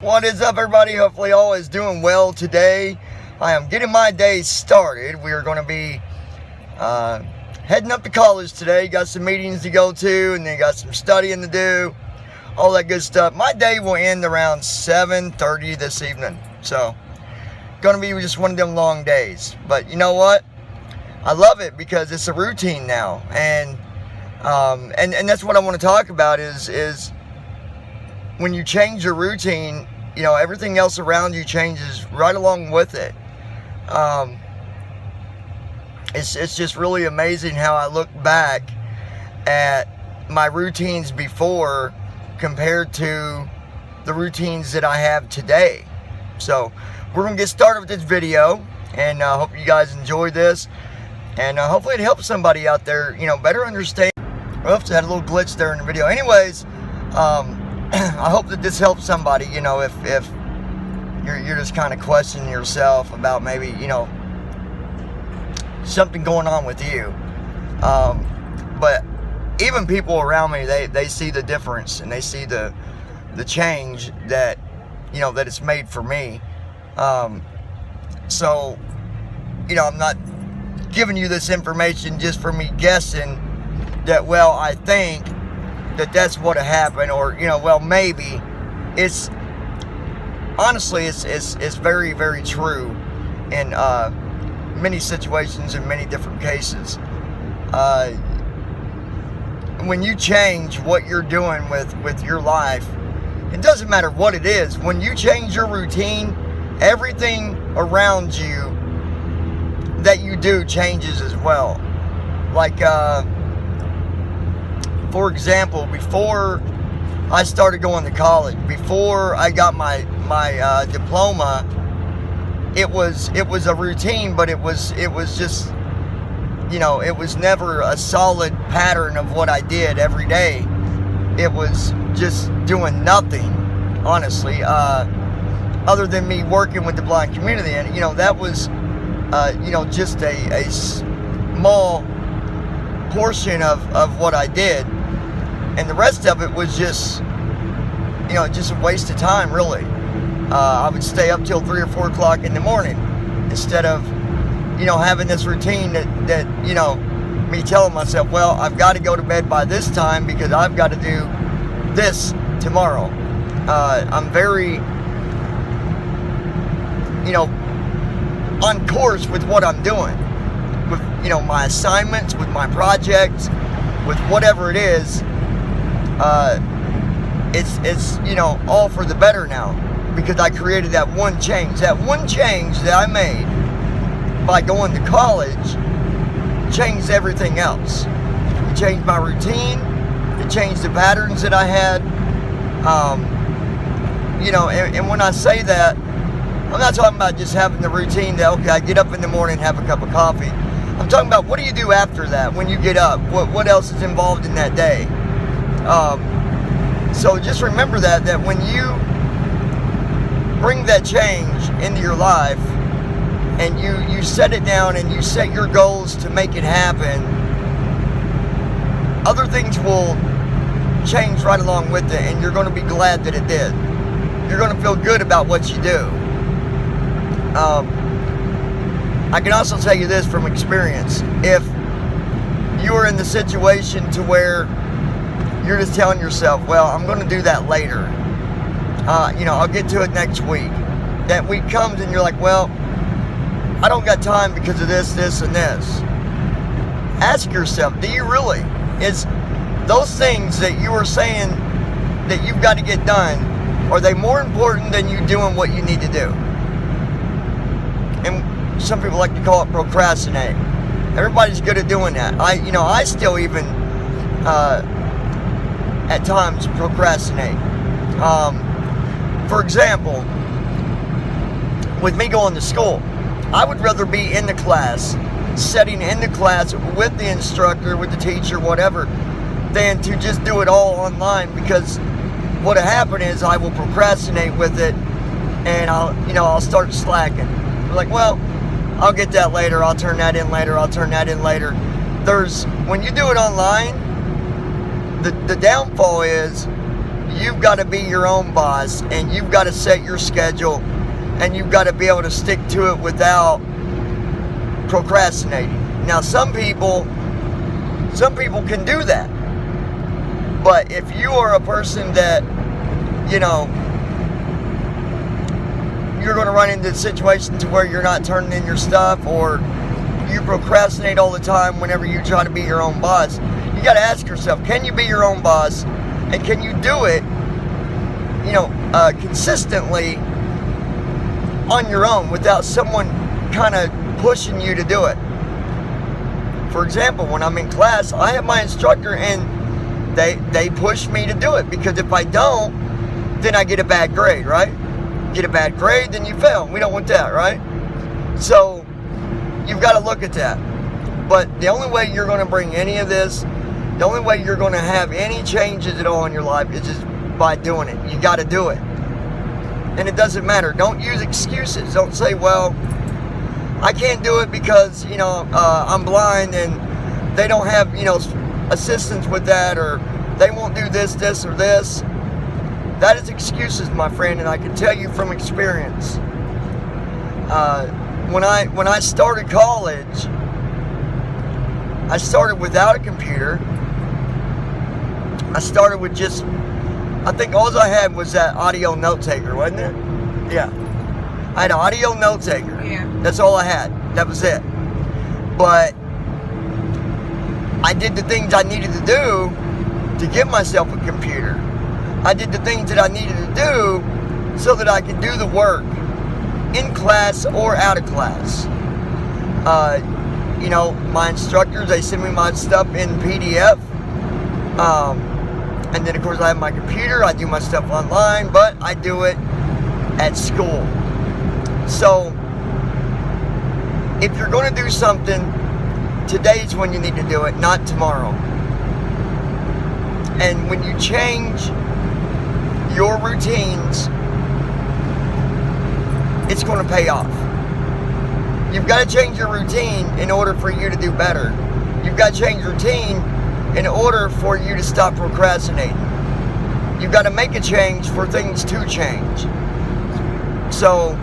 What is up, everybody? Hopefully all is doing well today. I am getting my day started. We are going to be heading up to college today. Got some meetings to go to, and then got some studying to do, all that good stuff. My day will end around 7:30 this evening, so going to be just one of them long days. But you know what? I love it because it's a routine now, and that's what I want to talk about is when you change your routine, you know, everything else around you changes right along with it. It's just really amazing how I look back at my routines before compared to the routines that I have today. So we're going to get started with this video, and I hope you guys enjoy this, and hopefully it helps somebody out there, you know, better understand. Oops, I had a little glitch there in the video. Anyways, I hope that this helps somebody, you know, if you're just kind of questioning yourself about maybe, you know, something going on with you. But even people around me, they see the difference, and they see the change that, you know, that it's made for me. So, you know, I'm not giving you this information just for me guessing that, well, I think that's what happened, or, you know, well, maybe. It's honestly, it's very, very true in many situations, in many different cases. When you change what you're doing with your life, it doesn't matter what it is. When you change your routine, everything around you that you do changes as well. Like, for example, before I started going to college, before I got my diploma, it was a routine, but it was just, you know, it was never a solid pattern of what I did every day. It was just doing nothing, honestly, other than me working with the blind community, and, you know, that was, you know, just a small portion of what I did. And the rest of it was just, you know, just a waste of time, really. I would stay up till 3 or 4 o'clock in the morning instead of, you know, having this routine that, you know, me telling myself, well, I've got to go to bed by this time because I've got to do this tomorrow. I'm very, you know, on course with what I'm doing, with, you know, my assignments, with my projects, with whatever it is. It's you know, all for the better now, because I created that one change that I made by going to college. Changed everything else. It changed my routine. It changed the patterns that I had. You know, and when I say that, I'm not talking about just having the routine that, okay, I get up in the morning and have a cup of coffee. I'm talking about, what do you do after that when you get up? What else is involved in that day? So just remember that when you bring that change into your life, and you set it down and you set your goals to make it happen, other things will change right along with it, and you're going to be glad that it did. You're going to feel good about what you do. I can also tell you this from experience. If you are in the situation to where you're just telling yourself, well, I'm going to do that later. You know, I'll get to it next week. That week comes and you're like, well, I don't got time because of this, and this. Ask yourself, do you really? Is those things that you are saying that you've got to get done, are they more important than you doing what you need to do? And some people like to call it procrastinate. Everybody's good at doing that. I still even at times procrastinate. For example, with me going to school, I would rather be in the class, sitting in the class with the instructor, with the teacher, whatever, than to just do it all online, because what'll happen is I will procrastinate with it, and I'll start slacking. Like, well, I'll get that later, I'll turn that in later, When you do it online, the downfall is you've got to be your own boss, and you've got to set your schedule, and you've got to be able to stick to it without procrastinating. Now, some people can do that. But if you are a person that, you know, you're going to run into situations to where you're not turning in your stuff, or you procrastinate all the time whenever you try to be your own boss, you got to ask yourself, can you be your own boss? And can you do it, you know, consistently on your own without someone kind of pushing you to do it? For example, when I'm in class, I have my instructor, and they push me to do it, because if I don't, then I get a bad grade, right? Get a bad grade, then you fail. We don't want that, right? So you've got to look at that. But the only way you're going to bring any of this, the only way you're going to have any changes at all in your life is just by doing it. You got to do it. And it doesn't matter. Don't use excuses. Don't say, well, I can't do it because, you know, I'm blind and they don't have, you know, assistance with that, or they won't do this, or this. That is excuses, my friend, and I can tell you from experience. When I started college, I started without a computer. I started with just, I think all I had was that audio note taker, wasn't it? Yeah. I had an audio note taker. Yeah. That's all I had. That was it. But I did the things I needed to do to give myself a computer. I did the things that I needed to do so that I could do the work in class or out of class. You know, my instructors, they send me my stuff in PDF. And then, of course, I have my computer. I do my stuff online, but I do it at school. So, if you're going to do something, today's when you need to do it, not tomorrow. And when you change your routines, it's going to pay off. You've got to change your routine in order for you to do better. You've got to change routine in order for you to stop procrastinating. You've got to make a change for things to change. So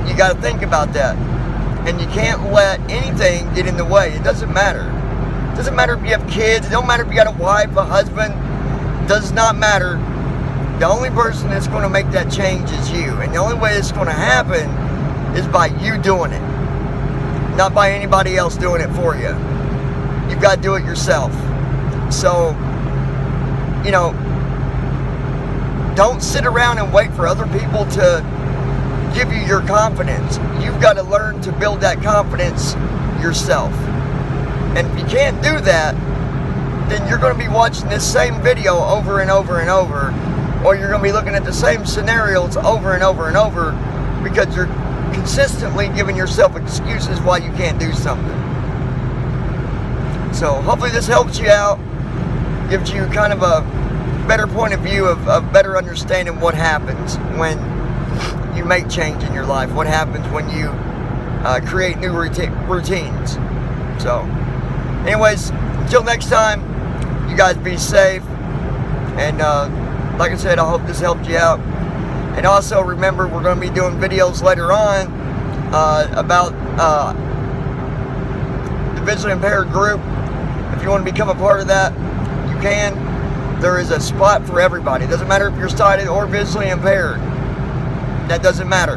you got to think about that. And you can't let anything get in the way. It doesn't matter. It doesn't matter if you have kids. It don't matter if you got a wife, a husband. It does not matter. The only person that's going to make that change is you. And the only way it's going to happen is by you doing it. Not by anybody else doing it for you. You've got to do it yourself. So, you know, don't sit around and wait for other people to give you your confidence. You've got to learn to build that confidence yourself. And if you can't do that, then you're going to be watching this same video over and over and over, or you're going to be looking at the same scenarios over and over and over, because you're consistently giving yourself excuses why you can't do something. So hopefully this helps you out, gives you kind of a better point of view of better understanding what happens when you make change in your life, what happens when you create new routines. So anyways, until next time, you guys be safe, and like I said, I hope this helped you out. And also remember, we're going to be doing videos later on about the visually impaired group. If you want to become a part of that, you can. There is a spot for everybody. It doesn't matter if you're sighted or visually impaired. That doesn't matter,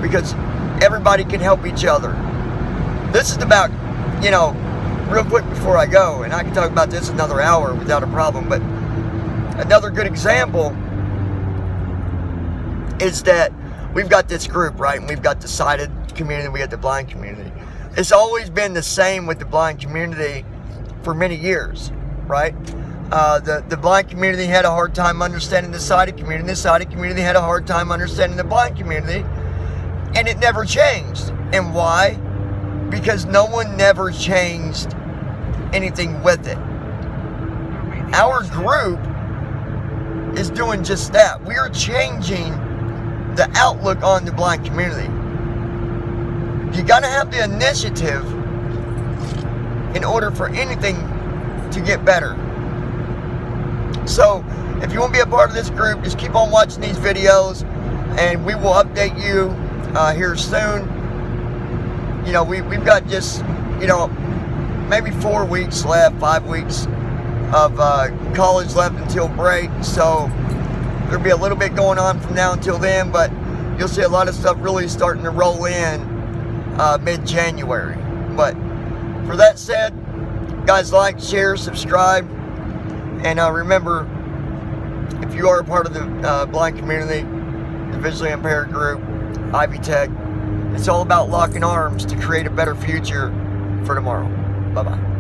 because everybody can help each other. This is about, you know, real quick before I go, and I can talk about this another hour without a problem, but another good example is that we've got this group, right? And we've got the sighted community, we got the blind community. It's always been the same with the blind community for many years, right? The blind community had a hard time understanding the sighted community. The sighted community had a hard time understanding the blind community. And it never changed. And why? Because no one never changed anything with it. Our group is doing just that. We are changing the outlook on the blind community. You got to have the initiative in order for anything to get better. So if you want to be a part of this group, just keep on watching these videos, and we will update you here soon. You know, we've got just, you know, maybe 4 weeks left, 5 weeks of college left until break. So there'll be a little bit going on from now until then, but you'll see a lot of stuff really starting to roll in mid-January. But for that said, guys, like, share, subscribe, and remember, if you are a part of the blind community, the visually impaired group, Ivy Tech, it's all about locking arms to create a better future for tomorrow. Bye-bye.